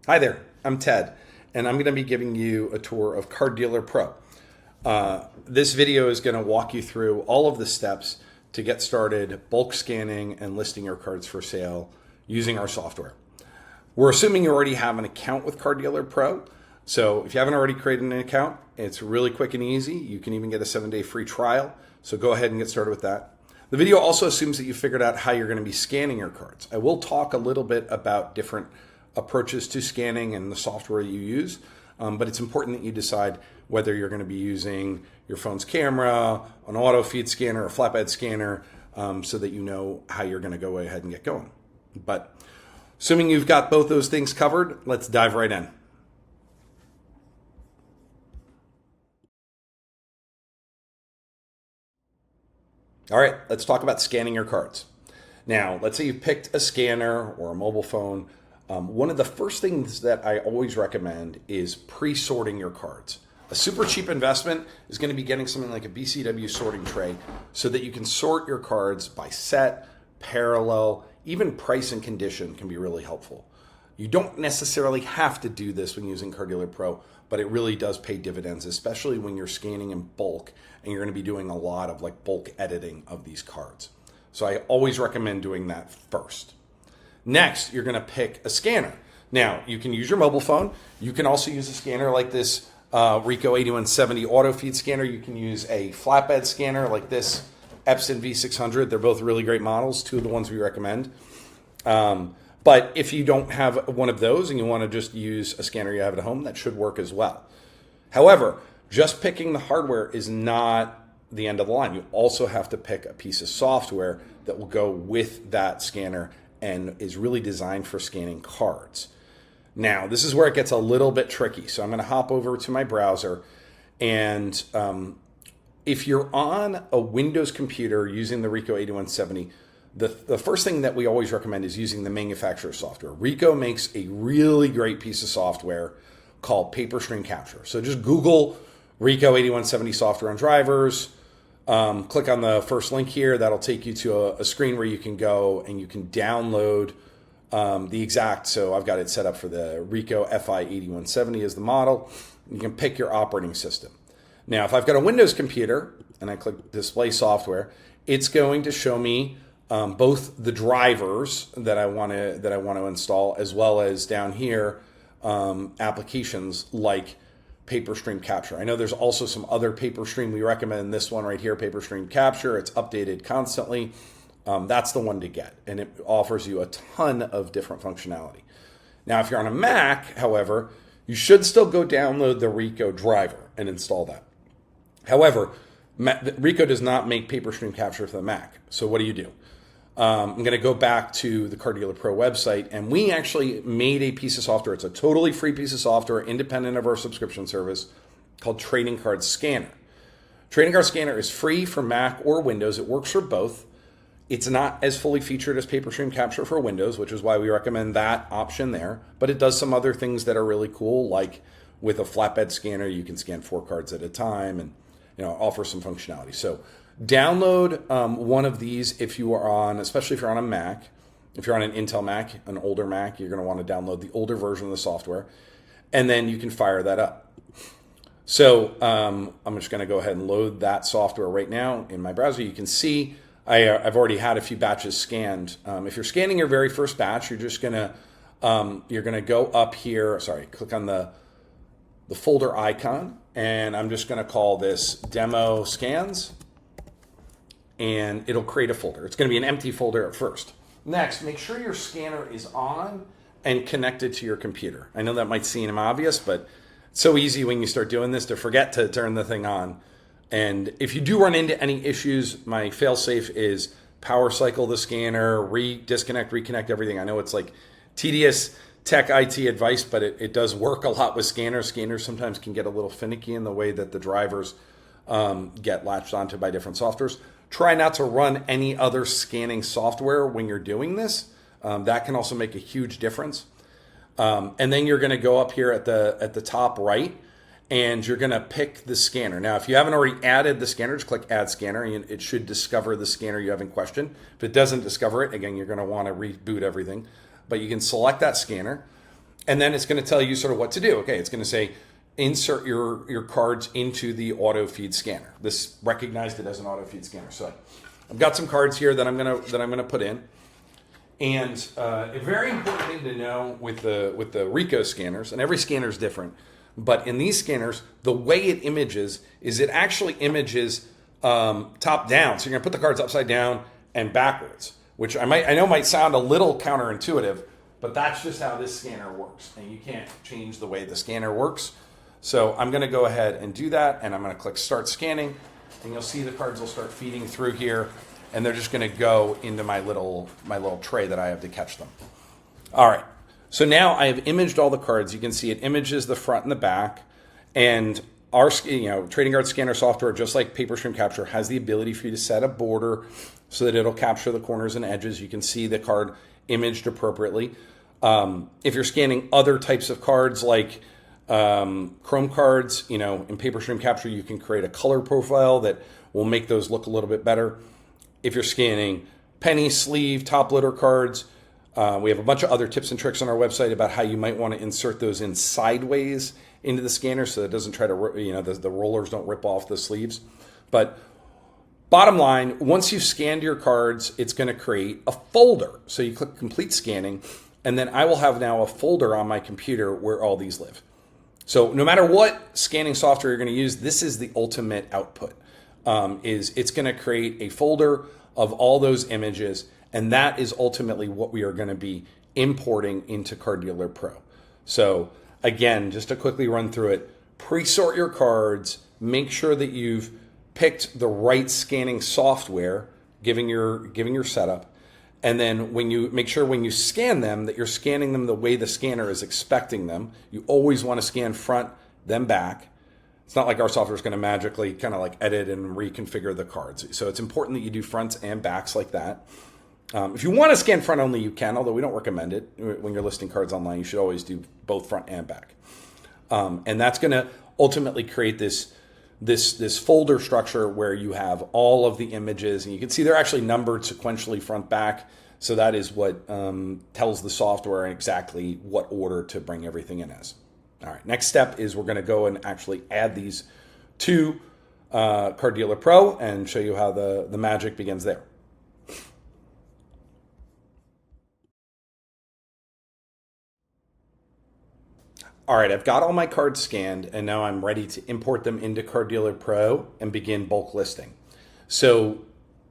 Hi there, I'm Ted, and I'm going to be giving you a tour of Card Dealer Pro. This video is going to walk you through all of the steps to get started bulk scanning and listing your cards for sale using our software. We're assuming you already have an account with Card Dealer Pro, so if you haven't already created an account, it's really quick and easy. You can even get a 7-day free trial, so go ahead and get started with that. The video also assumes that you figured out how you're going to be scanning your cards. I will talk a little bit about different approaches to scanning and the software you use, but it's important that you decide whether you're going to be using your phone's camera, an auto feed scanner, a flatbed scanner, so that you know how you're going to go ahead and get going. But assuming you've got both those things covered, let's dive right in. All right, let's talk about scanning your cards. Now, let's say you picked a scanner or a mobile phone. One of the first things that I always recommend is pre-sorting your cards. A super cheap investment is going to be getting something like a BCW sorting tray so that you can sort your cards by set, parallel, even price and condition can be really helpful. You don't necessarily have to do this when using Card Dealer Pro, but it really does pay dividends, especially when you're scanning in bulk and you're going to be doing a lot of bulk editing of these cards. So I always recommend doing that first. Next, you're going to pick a scanner. Now, you can use your mobile phone. You can also use a scanner like this Ricoh FI-8170 auto feed scanner. You can use a flatbed scanner like this Epson V600. They're both really great models, two of the ones we recommend. But if you don't have one of those and you want to just use a scanner you have at home, that should work as well. However, just picking the hardware is not the end of the line. You also have to pick a piece of software that will go with that scanner and is really designed for scanning cards. Now, this is where it gets a little bit tricky. So I'm going to hop over to my browser. And if you're on a Windows computer using the Ricoh 8170, the first thing that we always recommend is using the manufacturer software. Ricoh makes a really great piece of software called PaperStream Capture. So just Google Ricoh 8170 software and drivers. Click on the first link here. That'll take you to a screen where you can go and you can download the exact. So I've got it set up for the Ricoh FI-8170 as the model. You can pick your operating system. Now, if I've got a Windows computer and I click Display Software, it's going to show me both the drivers that I want to install, as well as down here applications like PaperStream Capture. I know there's also some other PaperStream. We recommend this one right here, PaperStream Capture. It's updated constantly. That's the one to get, and it offers you a ton of different functionality. Now, if you're on a Mac, however, you should still go download the Ricoh driver and install that. However, Ricoh does not make PaperStream Capture for the Mac. So what do? I'm going to go back to the Card Dealer Pro website, and we actually made a piece of software. It's a totally free piece of software, independent of our subscription service, called Trading Card Scanner. Trading Card Scanner is free for Mac or Windows. It works for both. It's not as fully featured as PaperStream Capture for Windows, which is why we recommend that option there. But it does some other things that are really cool, like with a flatbed scanner, you can scan 4 cards at a time and offer some functionality. So download one of these if you are on, especially if you're on a Mac. If you're on an Intel Mac, an older Mac, you're going to want to download the older version of the software, and then you can fire that up. So I'm just going to go ahead and load that software right now in my browser. You can see I've already had a few batches scanned. If you're scanning your very first batch, you're just going to go up here. Sorry, click on the folder icon, and I'm just going to call this Demo Scans. And it'll create a folder. It's going to be an empty folder at first. Next, make sure your scanner is on and connected to your computer. I know that might seem obvious, but it's so easy when you start doing this to forget to turn the thing on. And if you do run into any issues, my fail-safe is power cycle the scanner, disconnect, reconnect everything. I know it's like tedious tech IT advice, but it does work a lot with scanners. Scanners sometimes can get a little finicky in the way that the drivers get latched onto by different softwares. Try not to run any other scanning software when you're doing this. That can also make a huge difference. And then you're going to go up here at the top right, and you're going to pick the scanner. Now, if you haven't already added the scanner, just click Add Scanner, and it should discover the scanner you have in question. If it doesn't discover it, again, you're going to want to reboot everything. But you can select that scanner, And then it's going to tell you sort of what to do. Okay, it's going to say, insert your cards into the auto feed scanner. This recognized it as an auto feed scanner. So I've got some cards here that I'm gonna put in. And a very important thing to know with the Ricoh scanners, and every scanner is different, but in these scanners, the way it images is it actually images top down. So you're gonna put the cards upside down and backwards, which I know might sound a little counterintuitive, but that's just how this scanner works, and you can't change the way the scanner works. So I'm going to go ahead and do that, and I'm going to click Start Scanning, and you'll see the cards will start feeding through here, and they're just going to go into my little tray that I have to catch them. All right, so now I have imaged all the cards. You can see it images the front and the back, and our trading card scanner software, just like PaperStream Capture, has the ability for you to set a border so that it'll capture the corners and edges. You can see the card imaged appropriately. If you're scanning other types of cards like Chrome cards, in PaperStream Capture, you can create a color profile that will make those look a little bit better. If you're scanning penny, sleeve, top loader cards, we have a bunch of other tips and tricks on our website about how you might want to insert those in sideways into the scanner so that it doesn't try to, the rollers don't rip off the sleeves. But bottom line, once you've scanned your cards, it's going to create a folder. So you click Complete Scanning, and then I will have now a folder on my computer where all these live. So no matter what scanning software you're going to use, this is the ultimate output. It's going to create a folder of all those images, and that is ultimately what we are going to be importing into Card Dealer Pro. So again, just to quickly run through it, pre-sort your cards, make sure that you've picked the right scanning software, giving your setup. And then when you scan them, that you're scanning them the way the scanner is expecting them. You always want to scan front, then back. It's not like our software is going to magically kind of like edit and reconfigure the cards. So it's important that you do fronts and backs like that. If you want to scan front only, you can, although we don't recommend it. When you're listing cards online, you should always do both front and back. And that's going to ultimately create this folder structure where you have all of the images, and you can see they're actually numbered sequentially front back. So that is what tells the software exactly what order to bring everything in as. All right, next step is we're going to go and actually add these to Card Dealer Pro and show you how the magic begins there. All right, I've got all my cards scanned, and now I'm ready to import them into Card Dealer Pro and begin bulk listing. So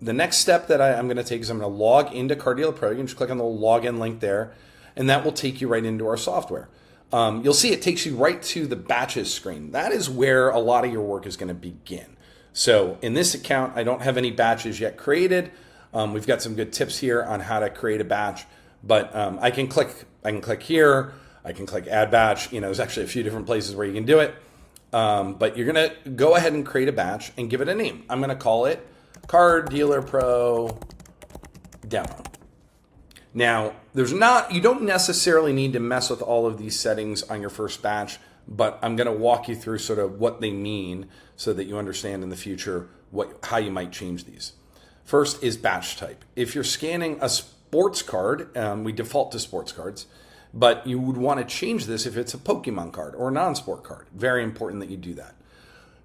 the next step that I'm going to take is I'm going to log into Card Dealer Pro. You can just click on the login link there, and that will take you right into our software. You'll see it takes you right to the batches screen. That is where a lot of your work is going to begin. So in this account, I don't have any batches yet created. We've got some good tips here on how to create a batch, but I can click here. I can click Add Batch. There's actually a few different places where you can do it. But you're going to go ahead and create a batch and give it a name. I'm going to call it Card Dealer Pro Demo. Now, you don't necessarily need to mess with all of these settings on your first batch, but I'm going to walk you through sort of what they mean so that you understand in the future how you might change these. First is batch type. If you're scanning a sports card, we default to sports cards, but you would want to change this if it's a Pokemon card or a non-sport card. Very important that you do that.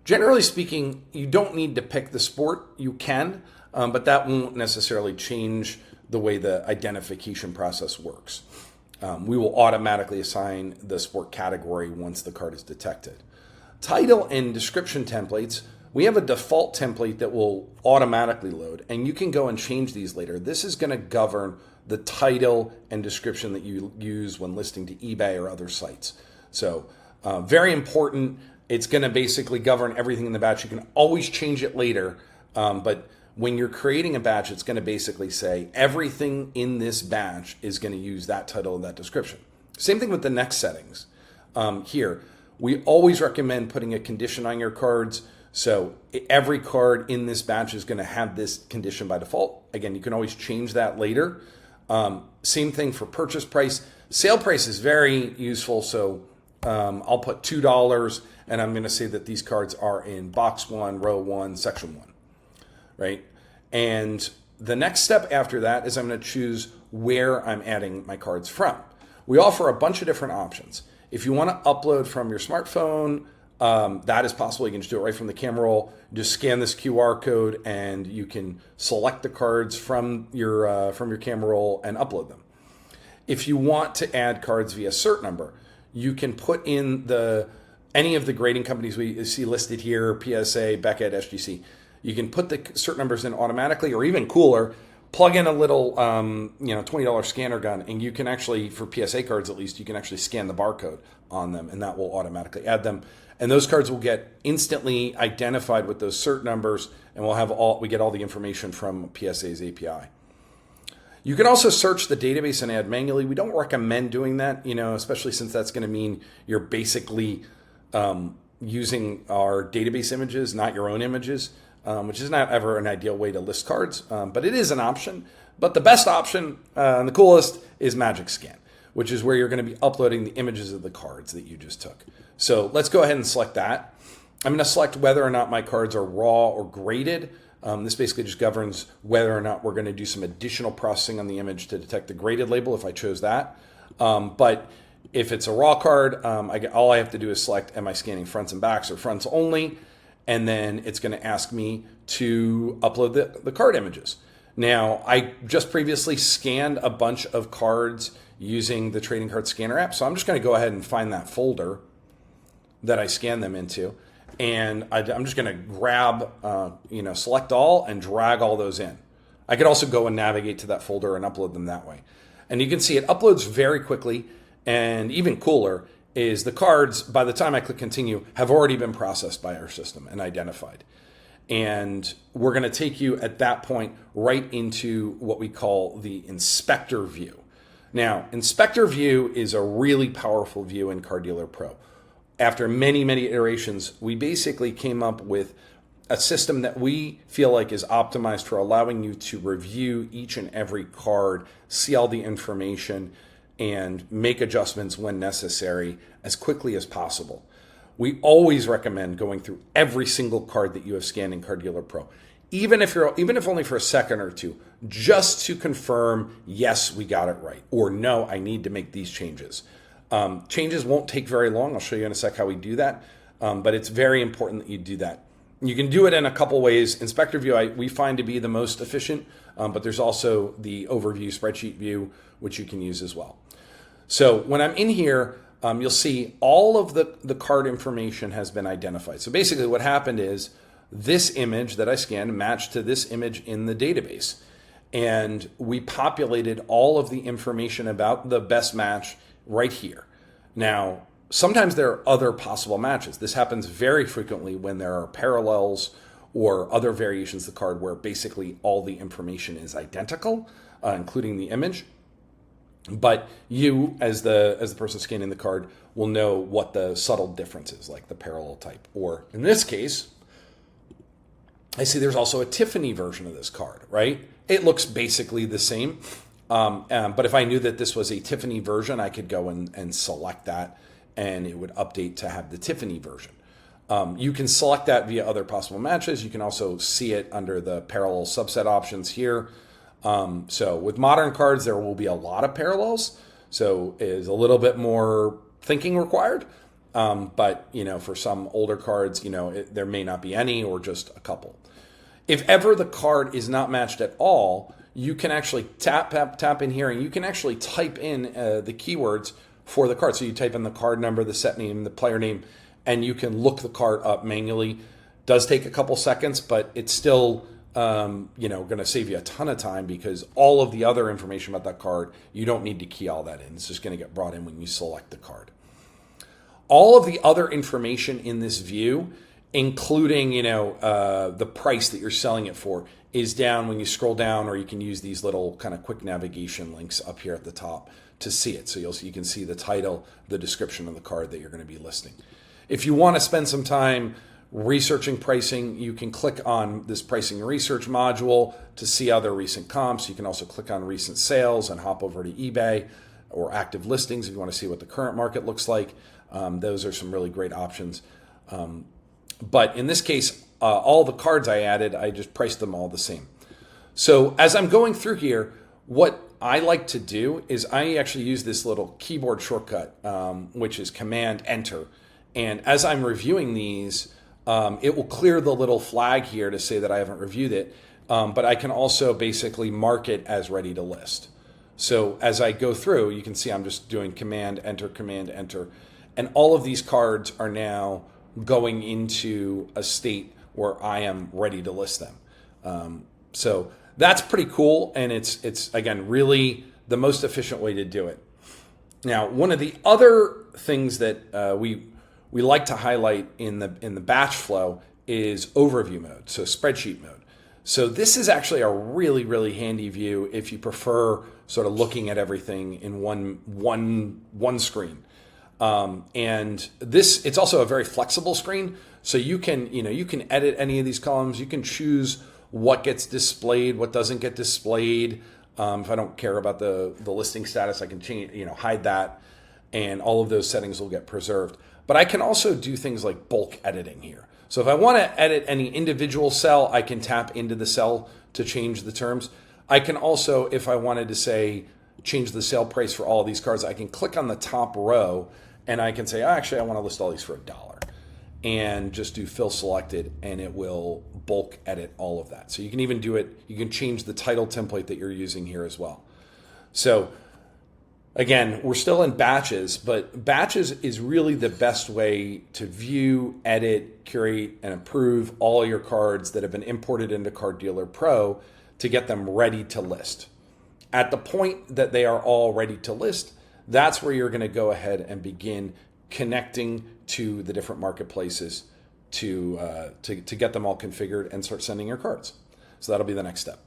Generally speaking, you don't need to pick the sport. You can, but that won't necessarily change the way the identification process works. We will automatically assign the sport category once the card is detected. Title and description templates, we have a default template that will automatically load, and you can go and change these later. This is going to govern the title and description that you use when listing to eBay or other sites. So very important. It's going to basically govern everything in the batch. You can always change it later, but when you're creating a batch, it's going to basically say everything in this batch is going to use that title and that description. Same thing with the next settings. Here, we always recommend putting a condition on your cards. So every card in this batch is going to have this condition by default. Again, you can always change that later. Same thing for purchase price. Sale price is very useful. So I'll put $2 and I'm going to say that these cards are in box 1, row 1, section 1, right? And the next step after that is I'm going to choose where I'm adding my cards from. We offer a bunch of different options. If you want to upload from your smartphone, that is possible. You can just do it right from the camera roll. Just scan this QR code and you can select the cards from your camera roll and upload them. If you want to add cards via cert number, you can put in any of the grading companies we see listed here, PSA, Beckett, SGC. You can put the cert numbers in automatically, or even cooler, plug in a little $20 scanner gun, and you can actually, for PSA cards at least, you can actually scan the barcode on them, and that will automatically add them. And those cards will get instantly identified with those cert numbers, and we get all the information from PSA's API. You can also search the database and add manually. We don't recommend doing that, especially since that's going to mean you're basically using our database images, not your own images, which is not ever an ideal way to list cards, but it is an option. But the best option and the coolest is Magic Scan, which is where you're going to be uploading the images of the cards that you just took. So let's go ahead and select that. I'm going to select whether or not my cards are raw or graded. This basically just governs whether or not we're going to do some additional processing on the image to detect the graded label if I chose that. But if it's a raw card, all I have to do is select, am I scanning fronts and backs or fronts only? And then it's going to ask me to upload the card images. Now, I just previously scanned a bunch of cards using the trading card scanner app. So I'm just going to go ahead and find that folder that I scanned them into. And I'm just going to grab, select all and drag all those in. I could also go and navigate to that folder and upload them that way. And you can see it uploads very quickly. And even cooler is the cards, by the time I click continue, have already been processed by our system and identified. And we're going to take you at that point right into what we call the inspector view. Now, inspector view is a really powerful view in Card Dealer Pro. After many, many iterations, we basically came up with a system that we feel like is optimized for allowing you to review each and every card, see all the information, and make adjustments when necessary as quickly as possible. We always recommend going through every single card that you have scanned in Card Dealer Pro, even if only for a second or two, just to confirm, yes, we got it right, or no, I need to make these changes. Changes won't take very long. I'll show you in a sec how we do that, but it's very important that you do that. You can do it in a couple ways. Inspector view we find to be the most efficient, but there's also the overview spreadsheet view, which you can use as well. So when I'm in here, you'll see all of the card information has been identified. So basically what happened is this image that I scanned matched to this image in the database. And we populated all of the information about the best match right here. Now, sometimes there are other possible matches. This happens very frequently when there are parallels or other variations of the card where basically all the information is identical, including the image. But you, as the person scanning the card, will know what the subtle difference is, like the parallel type. Or in this case, I see there's also a Tiffany version of this card, right? It looks basically the same. But if I knew that this was a Tiffany version, I could go and select that, and it would update to have the Tiffany version. You can select that via other possible matches. You can also see it under the parallel subset options here. So with modern cards, there will be a lot of parallels. So is a little bit more thinking required. But for some older cards, there may not be any or just a couple. If ever the card is not matched at all, you can actually tap in here, and you can actually type in the keywords for the card. So you type in the card number, the set name, the player name, and you can look the card up manually. Does take a couple seconds, but it's still going to save you a ton of time, because all of the other information about that card, you don't need to key all that in. It's just going to get brought in when you select the card. All of the other information in this view, including the price that you're selling it for, is down when you scroll down, or you can use these little kind of quick navigation links up here at the top to see it. So you can see the title, the description of the card that you're going to be listing. If you want to spend some time researching pricing, you can click on this pricing and research module to see other recent comps. You can also click on recent sales and hop over to eBay or active listings if you want to see what the current market looks like. Those are some really great options. But in this case, all the cards I added, I just priced them all the same. So as I'm going through here, what I like to do is I actually use this little keyboard shortcut, which is Command-Enter. And as I'm reviewing these, it will clear the little flag here to say that I haven't reviewed it. But I can also basically mark it as ready to list. So as I go through, you can see I'm just doing Command-Enter, Command-Enter. And all of these cards are now going into a state where I am ready to list them. So that's pretty cool, and it's again really the most efficient way to do it. Now, one of the other things that we like to highlight in the batch flow is overview mode, so spreadsheet mode. So this is actually a really handy view if you prefer sort of looking at everything in one screen. And it's also a very flexible screen, so you can edit any of these columns. You can choose what gets displayed, what doesn't get displayed. If I don't care about the listing status, I can change, hide that, and all of those settings will get preserved. But I can also do things like bulk editing here. So if I want to edit any individual cell, I can tap into the cell to change the terms. I can also, if I wanted to say change the sale price for all of these cards, I can click on the top row and I can say, actually, I want to list all these for $1, and just do fill selected, and it will bulk edit all of that. So you can even do it, you can change the title template that you're using here as well. So again, we're still in batches, but batches is really the best way to view, edit, curate, and approve all your cards that have been imported into Card Dealer Pro to get them ready to list. At the point that they are all ready to list, that's where you're going to go ahead and begin connecting to the different marketplaces to get them all configured and start sending your cards. So that'll be the next step.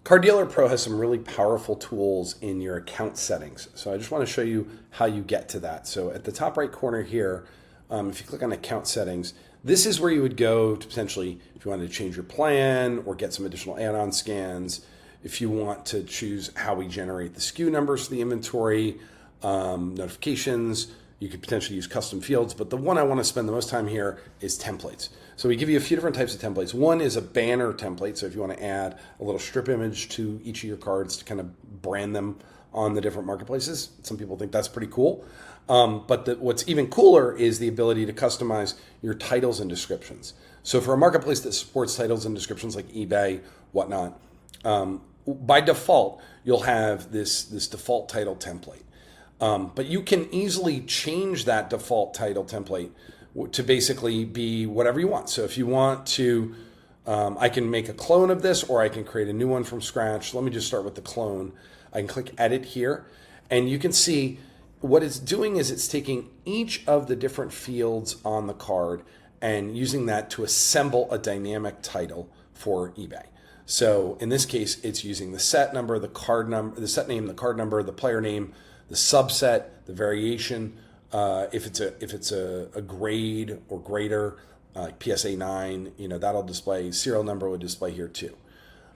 Card Dealer Pro has some really powerful tools in your account settings. So I just want to show you how you get to that. So at the top right corner here, if you click on account settings, this is where you would go to potentially, if you wanted to change your plan or get some additional add-on scans, if you want to choose how we generate the SKU numbers for the inventory, notifications, you could potentially use custom fields, but the one I want to spend the most time here is templates. So we give you a few different types of templates. One is a banner template, so if you want to add a little strip image to each of your cards to kind of brand them on the different marketplaces. Some people think that's pretty cool. But what's even cooler is the ability to customize your titles and descriptions. So for a marketplace that supports titles and descriptions like eBay, whatnot, by default, you'll have this default title template. But you can easily change that default title template to basically be whatever you want. So if you want to, I can make a clone of this, or I can create a new one from scratch. Let me just start with the clone. I can click edit here, and you can see what it's doing is it's taking each of the different fields on the card and using that to assemble a dynamic title for eBay. So in this case, it's using the set number, the card number, the set name, the card number, the player name, the subset, the variation. If it's a grade or greater, like PSA 9, that'll display. Serial number would display here too.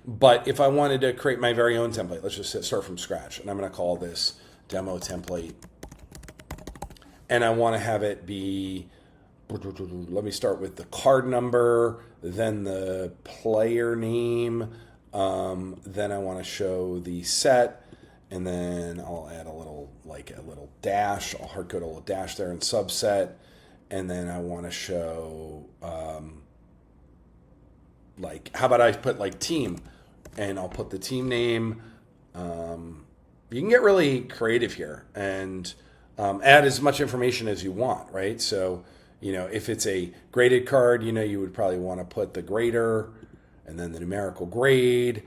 But if I wanted to create my very own template, let's just start from scratch, and I'm going to call this demo template. And I want to have it be, let me start with the card number, then the player name, then I want to show the set, and then I'll add a little dash, I'll hard code a little dash there in subset, and then I want to show, how about I put team, and I'll put the team name. You can get really creative here and add as much information as you want, right? So, if it's a graded card, you would probably want to put the grader and then the numerical grade.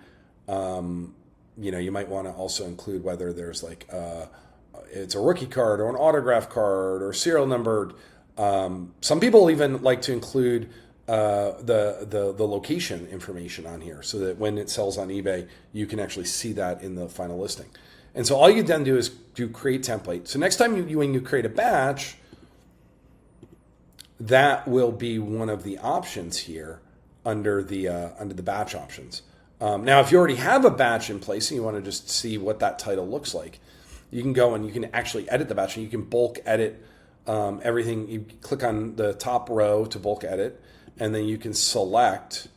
You might want to also include whether there's it's a rookie card or an autograph card or serial numbered. Some people even like to include the location information on here so that when it sells on eBay, you can actually see that in the final listing. And so all you then do is do create template. So next time when you create a batch, that will be one of the options here under the batch options. Now, if you already have a batch in place and you want to just see what that title looks like, you can go and you can actually edit the batch, and you can bulk edit everything. You click on the top row to bulk edit, and then you can select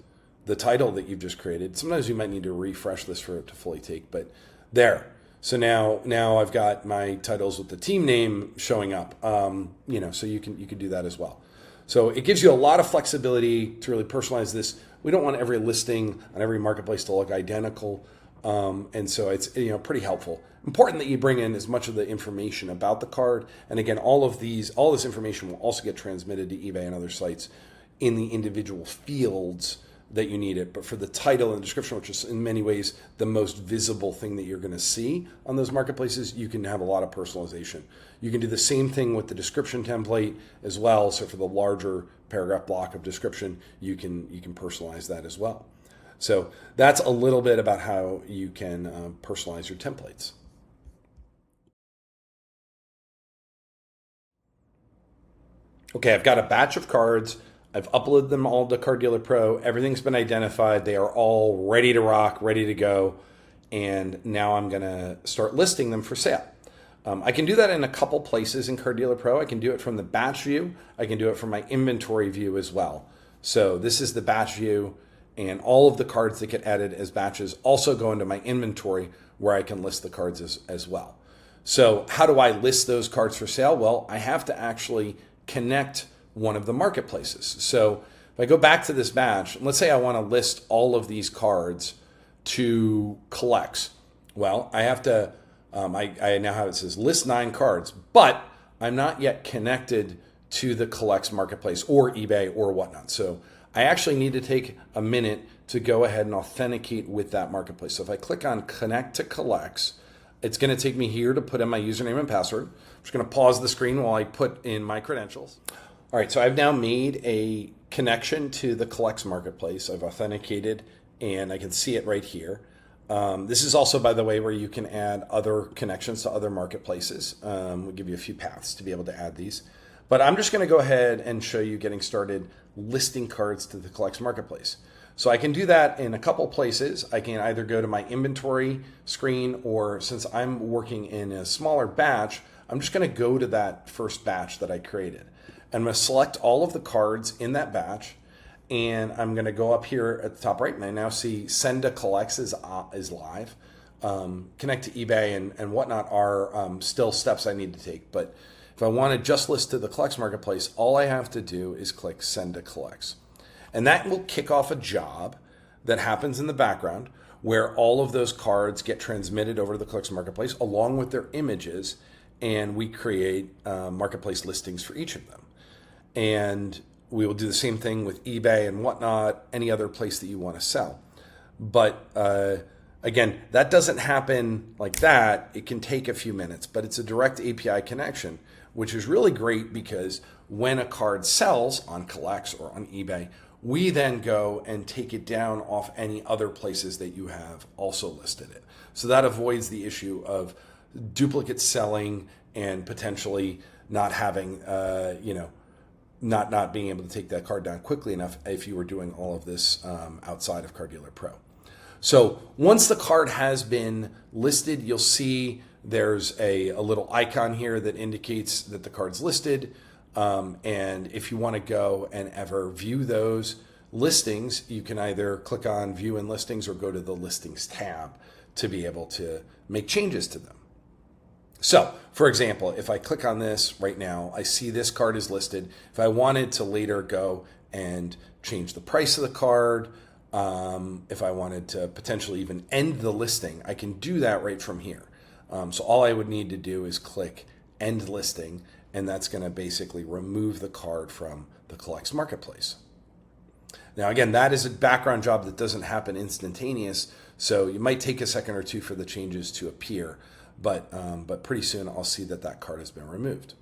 the title that you've just created. Sometimes you might need to refresh this for it to fully take, but there. So now I've got my titles with the team name showing up. So you can do that as well. So it gives you a lot of flexibility to really personalize this. We don't want every listing on every marketplace to look identical, and so it's pretty helpful. Important that you bring in as much of the information about the card, and again, all this information will also get transmitted to eBay and other sites in the individual fields that you need it. But for the title and description, which is in many ways the most visible thing that you're going to see on those marketplaces, you can have a lot of personalization. You can do the same thing with the description template as well. So for the larger paragraph block of description, you can personalize that as well. So that's a little bit about how you can personalize your templates. Okay, I've got a batch of cards. I've uploaded them all to Card Dealer Pro. Everything's been identified. They are all ready to rock, ready to go. And now I'm going to start listing them for sale. I can do that in a couple places in Card Dealer Pro. I can do it from the batch view. I can do it from my inventory view as well. So this is the batch view, and all of the cards that get added as batches also go into my inventory where I can list the cards as well. So how do I list those cards for sale? Well, I have to actually connect one of the marketplaces. So if I go back to this batch, let's say I want to list all of these cards to CollX. Well, I have to, I now have it says list 9 cards, but I'm not yet connected to the CollX marketplace or eBay or whatnot. So I actually need to take a minute to go ahead and authenticate with that marketplace. So if I click on connect to CollX, it's going to take me here to put in my username and password. I'm just going to pause the screen while I put in my credentials. All right, so I've now made a connection to the CollX marketplace. I've authenticated, and I can see it right here. This is also, by the way, where you can add other connections to other marketplaces. We'll give you a few paths to be able to add these. But I'm just going to go ahead and show you getting started listing cards to the CollX marketplace. So I can do that in a couple places. I can either go to my inventory screen, or since I'm working in a smaller batch, I'm just going to go to that first batch that I created. I'm going to select all of the cards in that batch, and I'm going to go up here at the top right, and I now see send to CollX is live. Connect to eBay and whatnot are still steps I need to take. But if I want to just list to the CollX marketplace, all I have to do is click send to CollX. And that will kick off a job that happens in the background where all of those cards get transmitted over to the CollX marketplace along with their images, and we create marketplace listings for each of them. And we will do the same thing with eBay and whatnot, any other place that you want to sell. But again, that doesn't happen like that. It can take a few minutes, but it's a direct API connection, which is really great because when a card sells on CollX or on eBay, we then go and take it down off any other places that you have also listed it. So that avoids the issue of duplicate selling and potentially not having, not being able to take that card down quickly enough if you were doing all of this outside of Card Dealer Pro. So once the card has been listed, you'll see there's a little icon here that indicates that the card's listed. And if you want to go and ever view those listings, you can either click on View and Listings or go to the Listings tab to be able to make changes to them. So, for example, if I click on this right now, I see this card is listed. If I wanted to later go and change the price of the card, if I wanted to potentially even end the listing, I can do that right from here. So all I would need to do is click End Listing, and that's going to basically remove the card from the CollX marketplace. Now, again, that is a background job that doesn't happen instantaneous, so you might take a second or two for the changes to appear, but pretty soon I'll see that that card has been removed.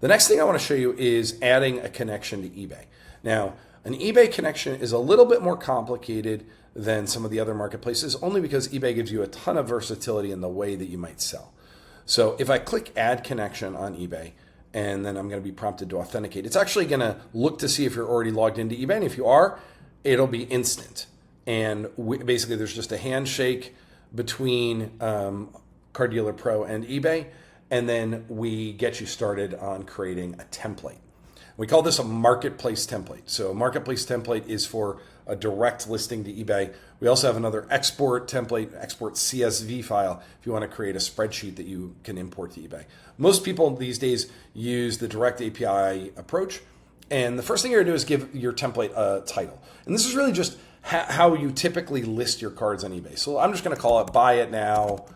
The next thing I want to show you is adding a connection to eBay. Now, an eBay connection is a little bit more complicated than some of the other marketplaces, only because eBay gives you a ton of versatility in the way that you might sell. So if I click Add Connection on eBay, and then I'm going to be prompted to authenticate, it's actually going to look to see if you're already logged into eBay, and if you are, it'll be instant. And basically there's just a handshake between Card Dealer Pro and eBay, and then we get you started on creating a template. We call this a marketplace template. So a marketplace template is for a direct listing to eBay. We also have another export template, export CSV file, if you want to create a spreadsheet that you can import to eBay. Most people these days use the direct API approach. And the first thing you're going to do is give your template a title. And this is really just how you typically list your cards on eBay. So I'm just going to call it Buy It Now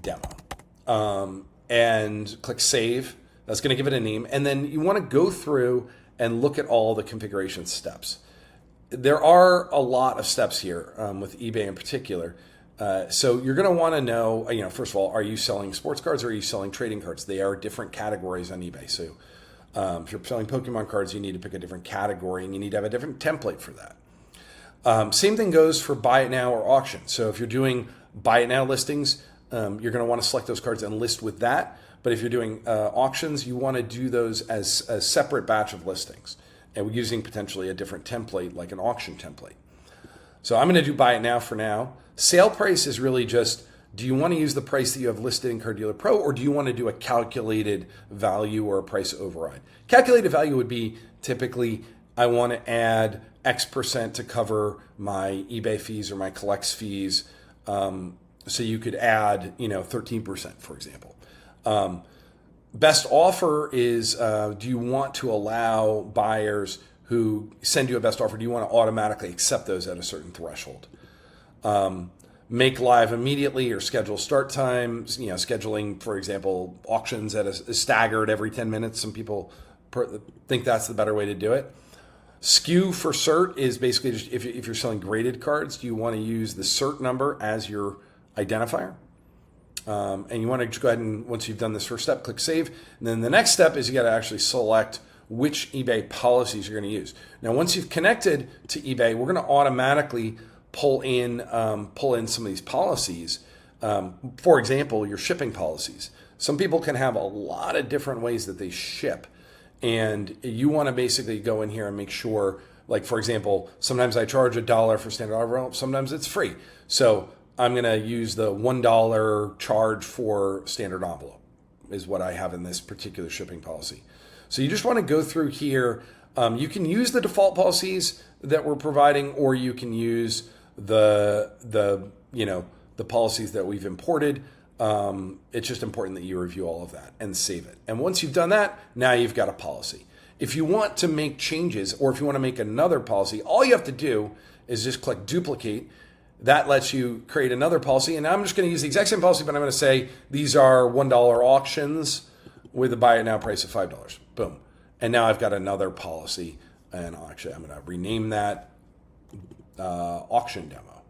Demo. And click Save. That's going to give it a name. And then you want to go through and look at all the configuration steps. There are a lot of steps here with eBay in particular. So you're going to want to know, first of all, are you selling sports cards or are you selling trading cards? They are different categories on eBay. So if you're selling Pokemon cards, you need to pick a different category and you need to have a different template for that. Same thing goes for Buy It Now or auction. So if you're doing Buy It Now listings, you're going to want to select those cards and list with that. But if you're doing auctions, you want to do those as a separate batch of listings. And we're using potentially a different template, like an auction template. So I'm going to do Buy It Now for now. Sale price is really just, do you want to use the price that you have listed in Card Dealer Pro, or do you want to do a calculated value or a price override? Calculated value would be typically, I want to add X% to cover my eBay fees or my CollX fees. So you could add, 13%, for example. Best offer is, do you want to allow buyers who send you a best offer, do you want to automatically accept those at a certain threshold? Make live immediately or schedule start times, scheduling, for example, auctions at a staggered every 10 minutes. Some people think that's the better way to do it. SKU for cert is basically just if you're selling graded cards, do you want to use the cert number as your identifier? And you want to just go ahead and, once you've done this first step, click Save. And then the next step is you got to actually select which eBay policies you're going to use. Now, once you've connected to eBay, we're going to automatically pull in some of these policies. For example, your shipping policies. Some people can have a lot of different ways that they ship. And you want to basically go in here and make sure, like, for example, sometimes I charge $1 for standard envelope, sometimes it's free. So I'm going to use the $1 charge for standard envelope is what I have in this particular shipping policy. So you just want to go through here. You can use the default policies that we're providing, or you can use the policies that we've imported. It's just important that you review all of that and save it. And once you've done that, now you've got a policy. If you want to make changes, or if you want to make another policy, all you have to do is just click Duplicate. That lets you create another policy. And I'm just going to use the exact same policy, but I'm going to say these are $1 auctions with a Buy It Now price of $5. Boom. And now I've got another policy. And actually, I'm going to rename that auction demo.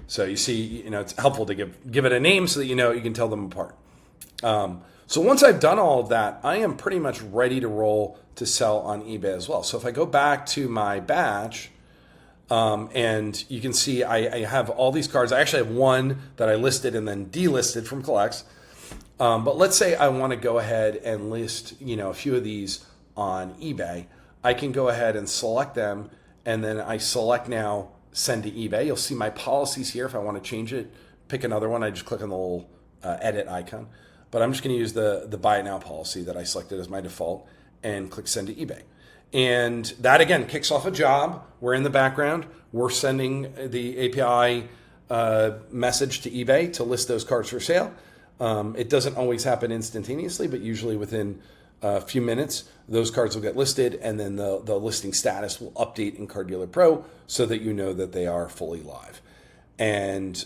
So you see, it's helpful to give it a name so that you can tell them apart. So once I've done all of that, I am pretty much ready to roll to sell on eBay as well. So if I go back to my batch, and you can see I have all these cards. I actually have one that I listed and then delisted from CollX. But let's say I want to go ahead and list, a few of these on eBay. I can go ahead and select them, and then I select now Send to eBay. You'll see my policies here. If I want to change it, pick another one. I just click on the little edit icon. But I'm just going to use the Buy It Now policy that I selected as my default and click Send to eBay. And that, again, kicks off a job. We're in the background. We're sending the API message to eBay to list those cards for sale. It doesn't always happen instantaneously, but usually within a few minutes, those cards will get listed, and then the listing status will update in Card Dealer Pro so that you know that they are fully live. And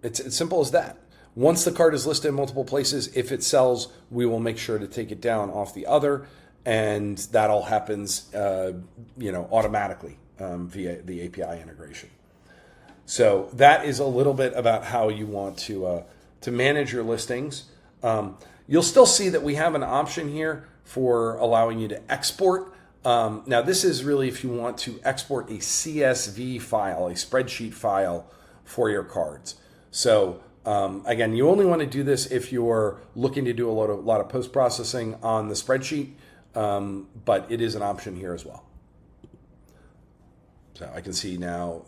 it's as simple as that. Once the card is listed in multiple places, if it sells, we will make sure to take it down off the other. And that all happens, automatically via the API integration. So that is a little bit about how you want to manage your listings. You'll still see that we have an option here for allowing you to export. Now, this is really if you want to export a CSV file, a spreadsheet file for your cards. So again, you only want to do this if you're looking to do a lot of post-processing on the spreadsheet. But it is an option here as well. So I can see now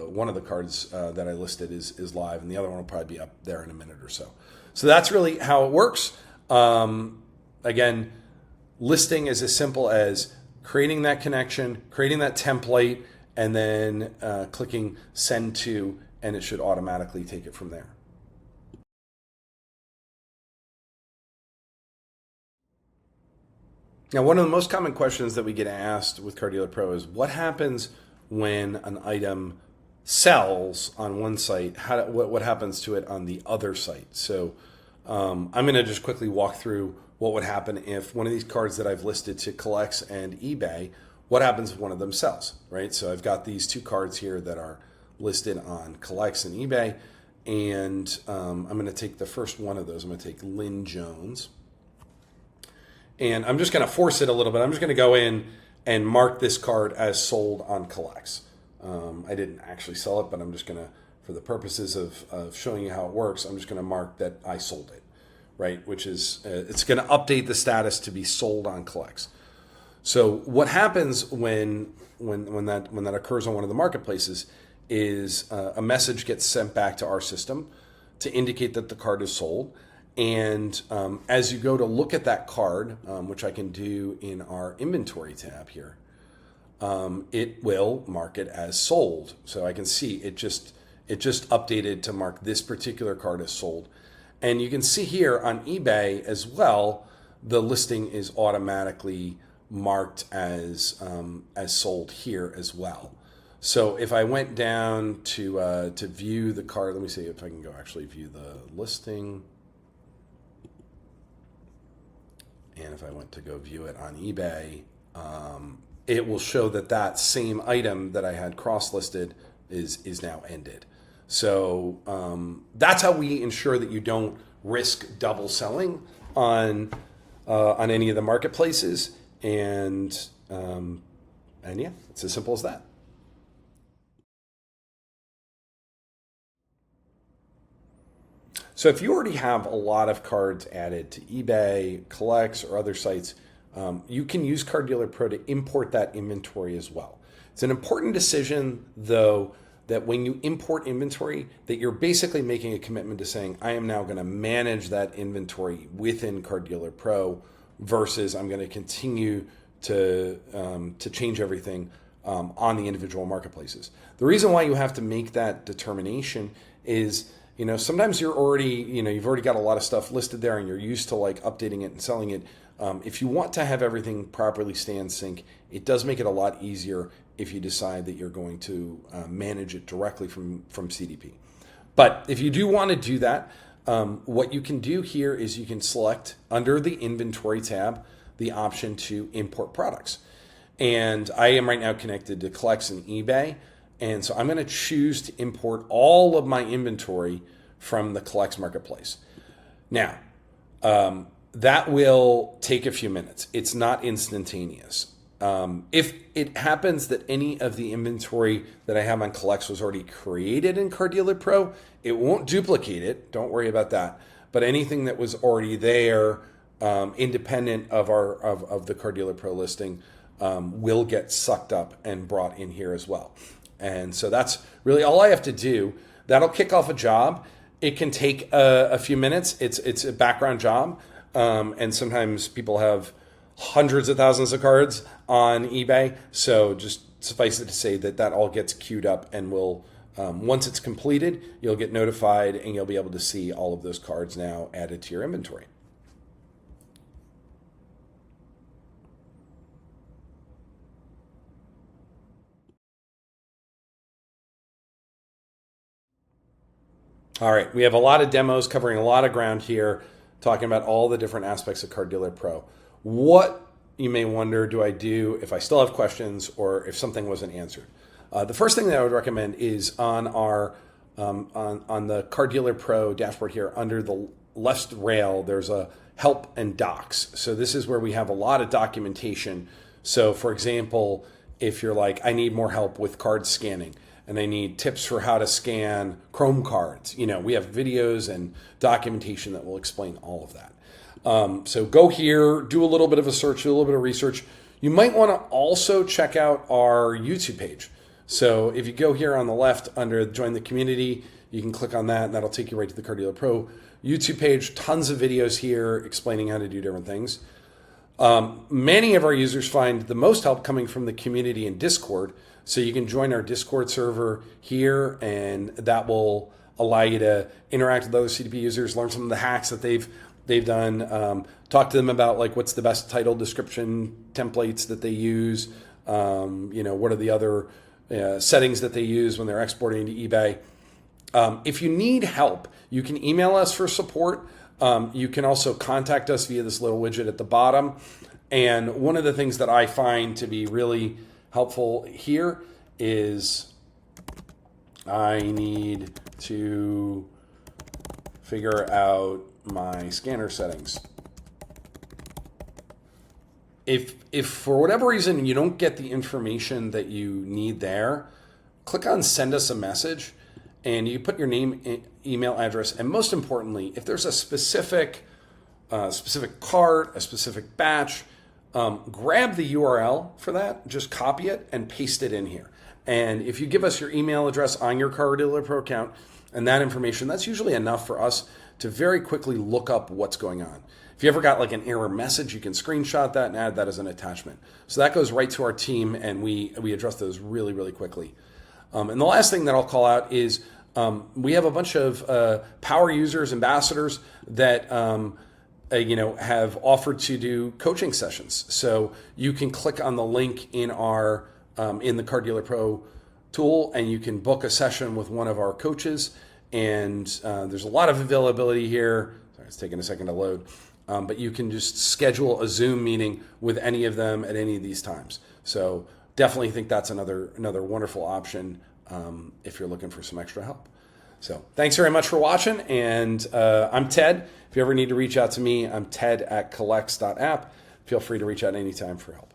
one of the cards that I listed is live, and the other one will probably be up there in a minute or so. So that's really how it works. Again, listing is as simple as creating that connection, creating that template, and then clicking send to, and it should automatically take it from there. Now, one of the most common questions that we get asked with Card Dealer Pro is what happens when an item sells on one site? What happens to it on the other site? So I'm going to just quickly walk through what would happen if one of these cards that I've listed to CollX and eBay, what happens if one of them sells, right? So I've got these two cards here that are listed on CollX and eBay, and I'm going to take the first one of those. I'm going to take Lynn Jones. And I'm just going to force it a little bit. I'm just going to go in and mark this card as sold on CollX. I didn't actually sell it, but I'm just going to, for the purposes of showing you how it works, I'm just going to mark that I sold it, right? Which is, it's going to update the status to be sold on CollX. So what happens when that occurs on one of the marketplaces is a message gets sent back to our system to indicate that the card is sold. And as you go to look at that card, which I can do in our inventory tab here, it will mark it as sold. So I can see it just updated to mark this particular card as sold. And you can see here on eBay as well, the listing is automatically marked as sold here as well. So if I went down to view the card, let me see if I can go actually view the listing. And if I went to go view it on eBay, it will show that that same item that I had cross-listed is now ended. So that's how we ensure that you don't risk double selling on any of the marketplaces. And yeah, it's as simple as that. So if you already have a lot of cards added to eBay, CollX, or other sites, you can use Card Dealer Pro to import that inventory as well. It's an important decision, though, that when you import inventory, that you're basically making a commitment to saying, I am now going to manage that inventory within Card Dealer Pro versus I'm going to continue to change everything on the individual marketplaces. The reason why you have to make that determination is, sometimes you're already, you've already got a lot of stuff listed there and you're used to like updating it and selling it. If you want to have everything properly stay in sync, it does make it a lot easier if you decide that you're going to manage it directly from CDP. But if you do want to do that, what you can do here is you can select under the inventory tab, the option to import products. And I am right now connected to CollX and eBay. And so I'm going to choose to import all of my inventory from the CollX marketplace. Now, that will take a few minutes. It's not instantaneous. If it happens that any of the inventory that I have on CollX was already created in Card Dealer Pro, it won't duplicate it. Don't worry about that. But anything that was already there, independent of the Card Dealer Pro listing, will get sucked up and brought in here as well. And so that's really all I have to do. That'll kick off a job. It can take a few minutes. It's a background job. And sometimes people have hundreds of thousands of cards on eBay. So just suffice it to say that all gets queued up and will, once it's completed, you'll get notified and you'll be able to see all of those cards now added to your inventory. All right, we have a lot of demos covering a lot of ground here, talking about all the different aspects of Card Dealer Pro. What, you may wonder, do I do if I still have questions or if something wasn't answered? The first thing that I would recommend is on our on the Card Dealer Pro dashboard here, under the left rail, there's a help and docs. So this is where we have a lot of documentation. So for example, if you're like, I need more help with card scanning, and I need tips for how to scan Chrome cards. We have videos and documentation that will explain all of that. So go here, do a little bit of a search, do a little bit of research. You might want to also check out our YouTube page. So if you go here on the left under Join the Community, you can click on that, and that'll take you right to the Car Dealer Pro YouTube page. Tons of videos here explaining how to do different things. Many of our users find the most help coming from the community in Discord. So you can join our Discord server here, and that will allow you to interact with other CDP users, learn some of the hacks that they've done, talk to them about like what's the best title description templates that they use, what are the other settings that they use when they're exporting to eBay. If you need help, you can email us for support. You can also contact us via this little widget at the bottom. And one of the things that I find to be really helpful here is I need to figure out my scanner settings. If for whatever reason you don't get the information that you need there, click on Send Us a Message, and you put your name, email address, and most importantly, if there's a specific cart, a specific batch, grab the URL for that, just copy it and paste it in here. And if you give us your email address on your Car Dealer Pro account and that information, that's usually enough for us to very quickly look up what's going on. If you ever got like an error message, you can screenshot that and add that as an attachment. So that goes right to our team, and we address those really, really quickly. And the last thing that I'll call out is we have a bunch of power users, ambassadors that have offered to do coaching sessions. So you can click on the link in our in the Car Dealer Pro tool, and you can book a session with one of our coaches. And there's a lot of availability here. Sorry, it's taking a second to load. But you can just schedule a Zoom meeting with any of them at any of these times. So definitely think that's another wonderful option if you're looking for some extra help. So thanks very much for watching. And I'm Ted. If you ever need to reach out to me, I'm ted@collex.app. Feel free to reach out anytime for help.